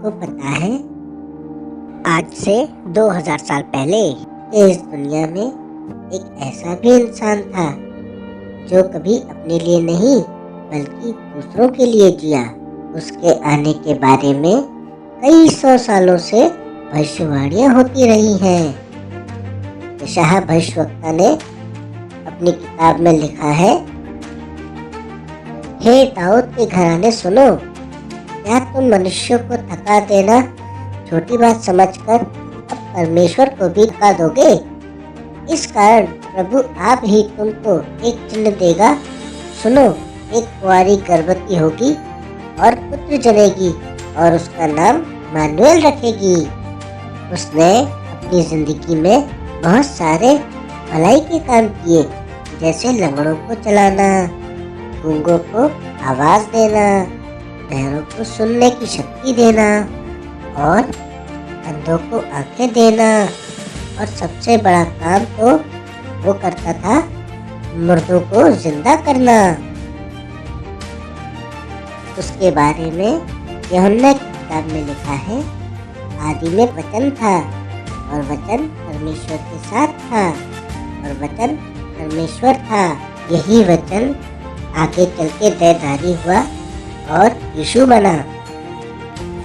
आपको पता है, आज से 2000 साल पहले इस दुनिया में एक ऐसा भी इंसान था जो कभी अपने लिए नहीं बल्कि दूसरों के लिए जिया। उसके आने के बारे में कई सौ सालों से भविष्यवाणियां होती रही हैं। यशायाह भविष्यवक्ता ने अपनी किताब में लिखा है, हे दाऊद के घराने सुनो, क्या तुम मनुष्य को थका देना छोटी बात समझकर अब परमेश्वर को भी थका दोगे? इस कारण प्रभु आप ही तुमको एक चिन्ह देगा। सुनो, एक कुंवारी गर्भवती होगी और पुत्र जनेगी और उसका नाम इम्मानुएल रखेगी। उसने अपनी जिंदगी में बहुत सारे भलाई के काम किए, जैसे लंगड़ों को चलाना, गूंगों को आवाज देना, बहरों को सुनने की शक्ति देना और अंधों को आंखें देना। और सबसे बड़ा काम तो वो करता था मुर्दों को जिंदा करना। उसके बारे में यूहन्ना की किताब में लिखा है, आदि में वचन था और वचन परमेश्वर के साथ था और वचन परमेश्वर था। यही वचन आगे चल के देहधारी हुआ और यीशु बना।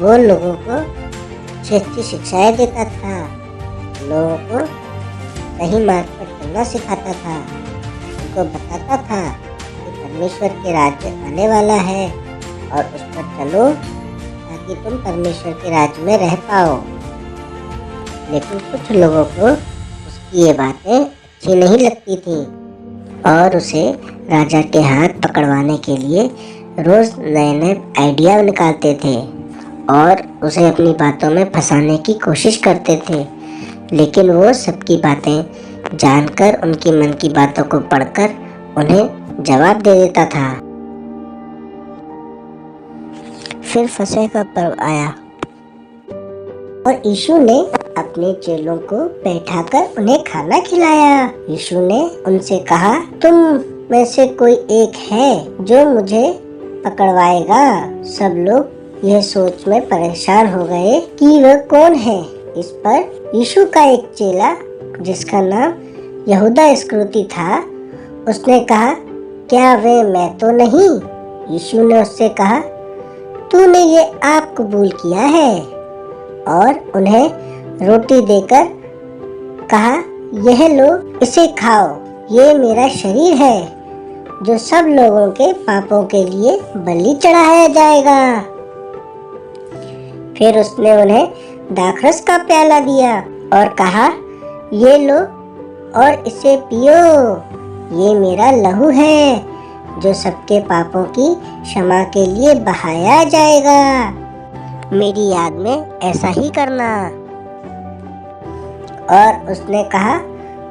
वो लोगों को अच्छी शिक्षाएं देता था, लोगों को सही मार्ग पर चलना सिखाता था, उनको बताता था कि परमेश्वर के राज्य आने वाला है और उस पर चलो ताकि तुम परमेश्वर के राज्य में रह पाओ। लेकिन कुछ लोगों को उसकी ये बातें अच्छी नहीं लगती थी और उसे राजा के हाथ पकड़वाने के लिए रोज नए नए आइडिया निकालते थे और उसे अपनी बातों में फंसाने की कोशिश करते थे। लेकिन वो सबकी बातें जानकर, उनकी मन की बातों को पढ़कर उन्हें जवाब दे देता था। फिर फसह का पर्व आया और यीशु ने अपने चेलों को बैठाकर उन्हें खाना खिलाया। यीशु ने उनसे कहा, तुम में से कोई एक है जो मुझे पकड़वाएगा। सब लोग यह सोच में परेशान हो गए कि वह कौन है। इस पर यीशु का एक चेला जिसका नाम यहूदा इस्करियोती था, उसने कहा, क्या वे मैं तो नहीं? यीशु ने उससे कहा, तूने ये आप कबूल किया है। और उन्हें रोटी देकर कहा, यह लो, इसे खाओ, ये मेरा शरीर है जो सब लोगों के पापों के लिए बलि चढ़ाया जाएगा। फिर उसने उन्हें दाखरस का प्याला दिया और कहा, ये लो और इसे पियो, ये मेरा लहू है जो सबके पापों की क्षमा के लिए बहाया जाएगा। मेरी याद में ऐसा ही करना। और उसने कहा,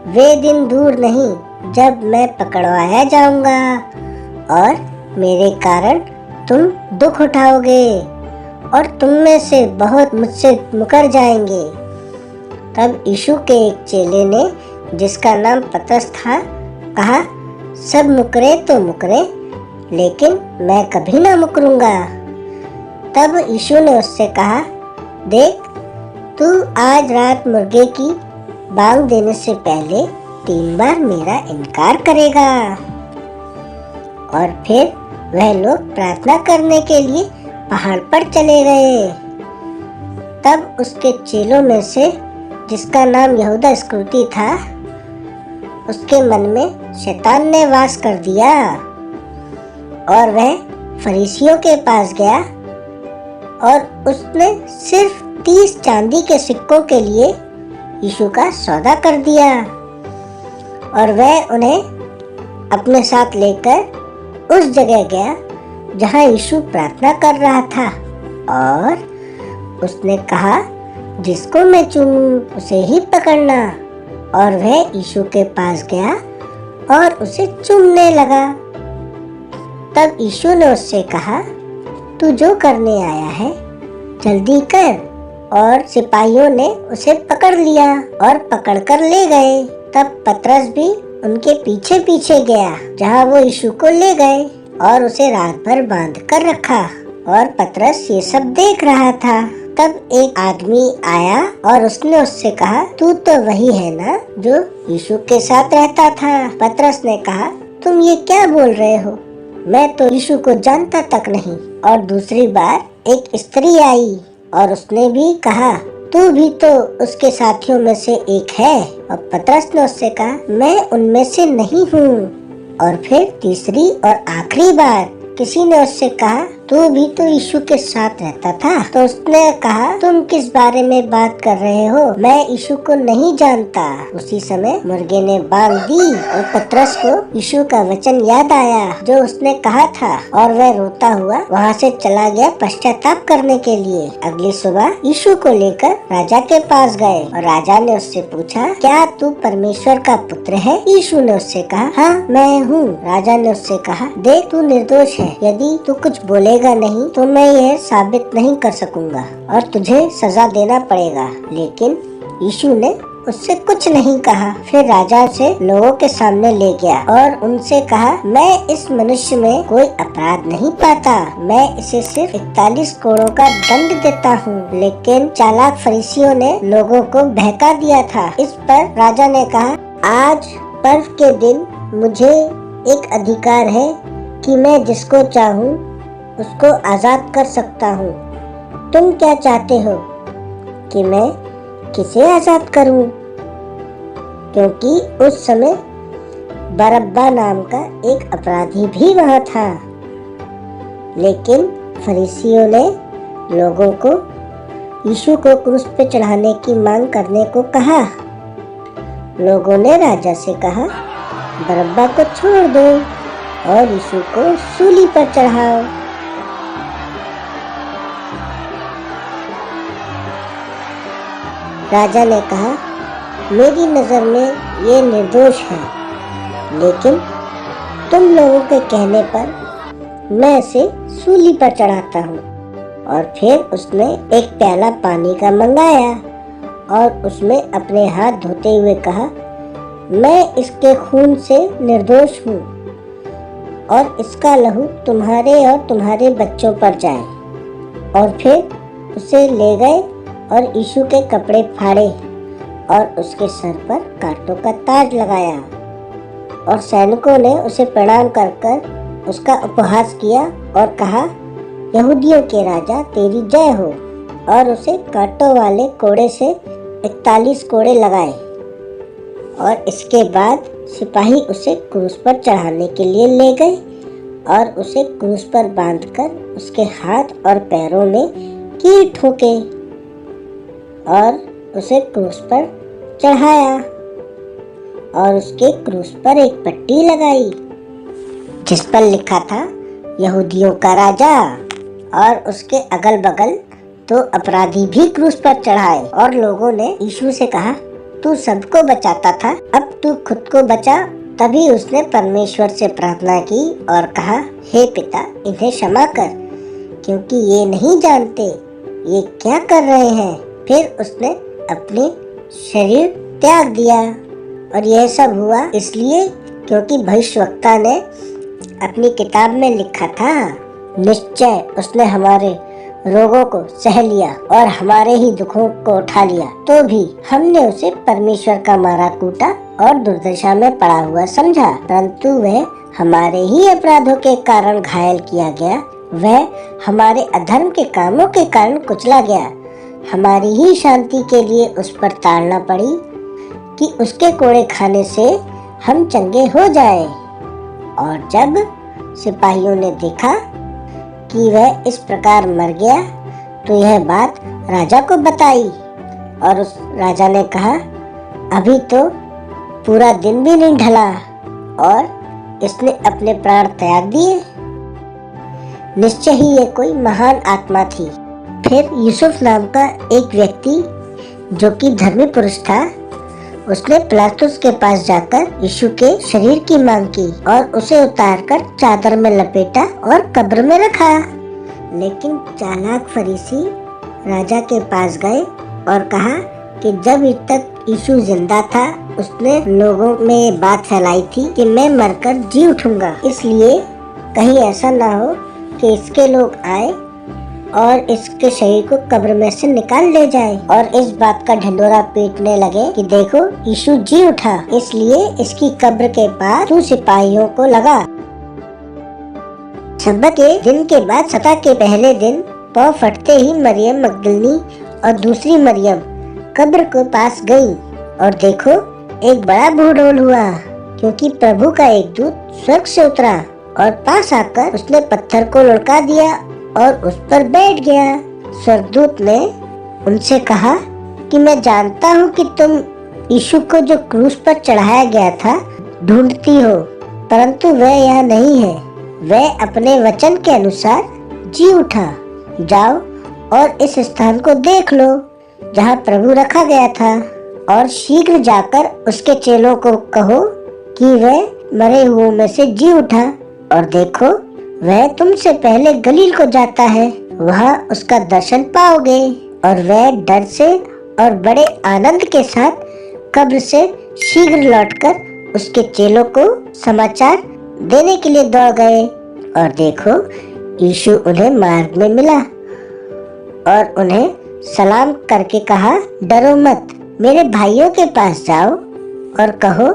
वे दिन दूर नहीं जब मैं पकड़वाया जाऊंगा और मेरे कारण तुम दुख उठाओगे और तुम में से बहुत मुझसे मुकर जाएंगे। तब यीशु के एक चेले ने, जिसका नाम पतरस था, कहा, सब मुकरे तो मुकरे, लेकिन मैं कभी ना मुकरूंगा। तब यीशु ने उससे कहा, देख, तू आज रात मुर्गे की बांग देने से पहले 3 बार मेरा इनकार करेगा। और फिर वह लोग प्रार्थना करने के लिए पहाड़ पर चले गए। तब उसके चेलों में से, जिसका नाम यहूदा इस्करियोती था, उसके मन में शैतान ने वास कर दिया और वह फरीसियों के पास गया और उसने सिर्फ 30 चांदी के सिक्कों के लिए यीशु का सौदा कर दिया और वह उन्हें अपने साथ लेकर उस जगह गया जहां यीशु प्रार्थना कर रहा था और उसने कहा, जिसको मैं चूमूं उसे ही पकड़ना। और वह यीशु के पास गया और उसे चूमने लगा। तब यीशु ने उससे कहा, तू जो करने आया है जल्दी कर। और सिपाहियों ने उसे पकड़ लिया और पकड़कर ले गए। तब पतरस भी उनके पीछे पीछे गया जहां वो यीशु को ले गए और उसे रात भर बांध कर रखा और पतरस ये सब देख रहा था। तब एक आदमी आया और उसने उससे कहा, तू तो वही है ना जो यीशु के साथ रहता था। पतरस ने कहा, तुम ये क्या बोल रहे हो? मैं तो यीशु को जानता तक नहीं। और दूसरी बार एक स्त्री आई और उसने भी कहा, तू भी तो उसके साथियों में से एक है। और पतरस ने उससे कहा, मैं उनमें से नहीं हूँ। और फिर तीसरी और आखिरी बार किसी ने उससे कहा, तू भी तो यीशु के साथ रहता था। तो उसने कहा, तुम किस बारे में बात कर रहे हो? मैं यीशु को नहीं जानता। उसी समय मुर्गे ने बांग दी और पतरस को यीशु का वचन याद आया जो उसने कहा था, और वह रोता हुआ वहाँ से चला गया पश्चाताप करने के लिए। अगली सुबह यीशु को लेकर राजा के पास गए और राजा ने उससे पूछा, क्या तू परमेश्वर का पुत्र है? यीशु ने उससे कहा, हाँ मैं हूँ। राजा ने उससे कहा, देख तू निर्दोष है। यदि तू कुछ बोलेगा नहीं तो मैं यह साबित नहीं कर सकूंगा और तुझे सजा देना पड़ेगा। लेकिन यीशु ने उससे कुछ नहीं कहा। फिर राजा से लोगों के सामने ले गया और उनसे कहा, मैं इस मनुष्य में कोई अपराध नहीं पाता। मैं इसे सिर्फ 41 कोड़ों का दंड देता हूँ। लेकिन चालाक फरीसियों ने लोगों को बहका दिया था। इस पर राजा ने कहा, आज पर्व के दिन मुझे एक अधिकार है कि मैं जिसको चाहूँ उसको आजाद कर सकता हूँ। तुम क्या चाहते हो कि मैं किसे आजाद करूँ? क्योंकि उस समय बरअब्बा नाम का एक अपराधी भी वहाँ था। लेकिन फरीसियों ने लोगों को यीशु को क्रूस पे चढ़ाने की मांग करने को कहा। लोगों ने राजा से कहा, बरअब्बा को छोड़ दो और यीशु को सूली पर चढ़ाओ। राजा ने कहा, मेरी नजर में ये निर्दोष है, लेकिन तुम लोगों के कहने पर मैं इसे सूली पर चढ़ाता हूँ। और फिर उसने एक प्याला पानी का मंगाया और उसमें अपने हाथ धोते हुए कहा, मैं इसके खून से निर्दोष हूँ और इसका लहू तुम्हारे और तुम्हारे बच्चों पर जाए। और फिर उसे ले गए और यीशु के कपड़े फाड़े और उसके सर पर कांटों का ताज लगाया। और सैनिकों ने उसे प्रणाम कर कर उसका उपहास किया और कहा, यहूदियों के राजा तेरी जय हो। और उसे कांटों वाले कोड़े से 41 कोड़े लगाए। और इसके बाद सिपाही उसे क्रूस पर चढ़ाने के लिए ले गए और उसे क्रूस पर बांधकर उसके हाथ और पैरों में कील ठोके और उसे क्रूस पर चढ़ाया। और उसके क्रूस पर एक पट्टी लगाई जिस पर लिखा था, यहूदियों का राजा। और उसके अगल बगल 2 अपराधी भी क्रूस पर चढ़ाए। और लोगों ने यीशु से कहा, तू सबको बचाता था, अब तू खुद को बचा। तभी उसने परमेश्वर से प्रार्थना की और कहा, हे पिता, इन्हें क्षमा कर, क्योंकि ये नहीं जानते ये क्या कर रहे हैं। फिर उसने अपने शरीर त्याग दिया। और यह सब हुआ इसलिए क्योंकि भविष्यवक्ता ने अपनी किताब में लिखा था, निश्चय उसने हमारे रोगों को सह लिया और हमारे ही दुखों को उठा लिया। तो भी हमने उसे परमेश्वर का मारा कूटा और दुर्दशा में पड़ा हुआ समझा, परंतु वह हमारे ही अपराधों के कारण घायल किया गया, वह हमारे अधर्म के कामों के कारण कुचला गया। हमारी ही शांति के लिए उस पर ताड़ना पड़ी कि उसके कोड़े खाने से हम चंगे हो जाए। और जब सिपाहियों ने देखा कि वह इस प्रकार मर गया तो यह बात राजा को बताई। और उस राजा ने कहा, अभी तो पूरा दिन भी नहीं ढला और इसने अपने प्राण त्याग दिए। निश्चय ही ये कोई महान आत्मा थी। फिर यूसुफ नाम का एक व्यक्ति जो कि धर्मी पुरुष था, उसने पिलातुस के पास जाकर यीशु के शरीर की मांग की और उसे उतारकर चादर में लपेटा और कब्र में रखा। लेकिन चालाक फरीसी राजा के पास गए और कहा कि जब तक यीशु जिंदा था उसने लोगों में ये बात फैलाई थी कि मैं मरकर जी उठूंगा, इसलिए कहीं ऐसा ना हो कि इसके लोग आए और इसके शरीर को कब्र में से निकाल ले जाए। और इस बात का ढिंढोरा पीटने लगे कि देखो यीशु जी उठा, इसलिए इसकी कब्र के पास तू सिपाहियों को लगा। सब्बत के दिन के बाद सप्ताह के पहले दिन पौ फटते ही मरियम मगदलिनी और दूसरी मरियम कब्र के पास गई और देखो एक बड़ा भूडोल हुआ, क्योंकि प्रभु का एक दूत स्वर्ग से उतरा और पास आकर उसने पत्थर को लुढ़का दिया और उस पर बैठ गया। स्वर्गदूत ने उनसे कहा कि मैं जानता हूँ कि तुम यीशु को जो क्रूस पर चढ़ाया गया था ढूंढती हो, परंतु वह यहाँ नहीं है, वह अपने वचन के अनुसार जी उठा। जाओ और इस स्थान को देख लो जहाँ प्रभु रखा गया था, और शीघ्र जाकर उसके चेलों को कहो कि वह मरे हुओं में से जी उठा, और देखो वह तुमसे पहले गलील को जाता है, वहाँ उसका दर्शन पाओगे। और वह डर से और बड़े आनंद के साथ कब्र से शीघ्र लौटकर उसके चेलों को समाचार देने के लिए दौड़ गए। और देखो यीशु उन्हें मार्ग में मिला और उन्हें सलाम करके कहा, डरो मत, मेरे भाइयों के पास जाओ और कहो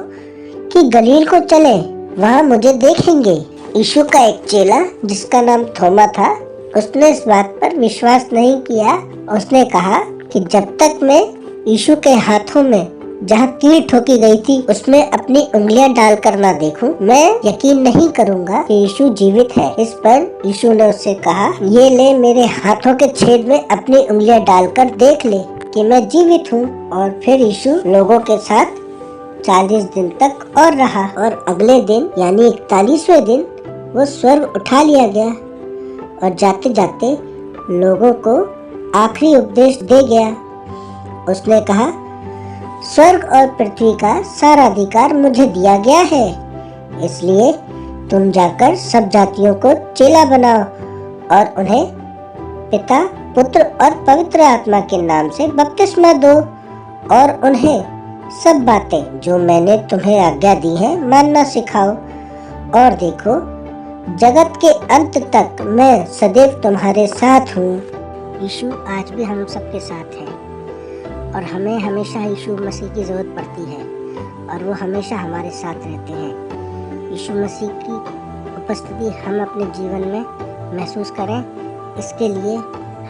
कि गलील को चले, वहाँ मुझे देखेंगे। यीशु का एक चेला जिसका नाम थोमा था, उसने इस बात पर विश्वास नहीं किया। उसने कहा कि जब तक मैं यीशु के हाथों में जहाँ कील ठोकी गई थी उसमें अपनी उंगलियां डालकर ना देखूं, मैं यकीन नहीं करूंगा कि यीशु जीवित है। इस पर यीशु ने उससे कहा, ये ले मेरे हाथों के छेद में अपनी उंगलियां डालकर देख ले कि मैं जीवित हूँ। और फिर यीशु लोगों के साथ 40 दिन तक और रहा, और अगले दिन यानी 41वें दिन वो स्वर्ग उठा लिया गया और जाते जाते लोगों को आखिरी उपदेश दे गया। उसने कहा, स्वर्ग और पृथ्वी का सारा अधिकार मुझे दिया गया है, इसलिए तुम जाकर सब जातियों को चेला बनाओ और उन्हें पिता, पुत्र और पवित्र आत्मा के नाम से बपतिस्मा दो, और उन्हें सब बातें जो मैंने तुम्हें आज्ञा दी है मानना सिखाओ। और देखो जगत के अंत तक मैं सदैव तुम्हारे साथ हूँ। यीशु आज भी हम सबके साथ है और हमें हमेशा यीशु मसीह की ज़रूरत पड़ती है और वो हमेशा हमारे साथ रहते हैं। यीशु मसीह की उपस्थिति हम अपने जीवन में महसूस करें, इसके लिए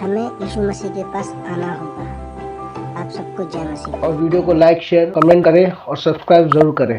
हमें यीशु मसीह के पास आना होगा। आप सबको जय मसीह। और वीडियो को लाइक, शेयर, कमेंट करें और सब्सक्राइब जरूर करें।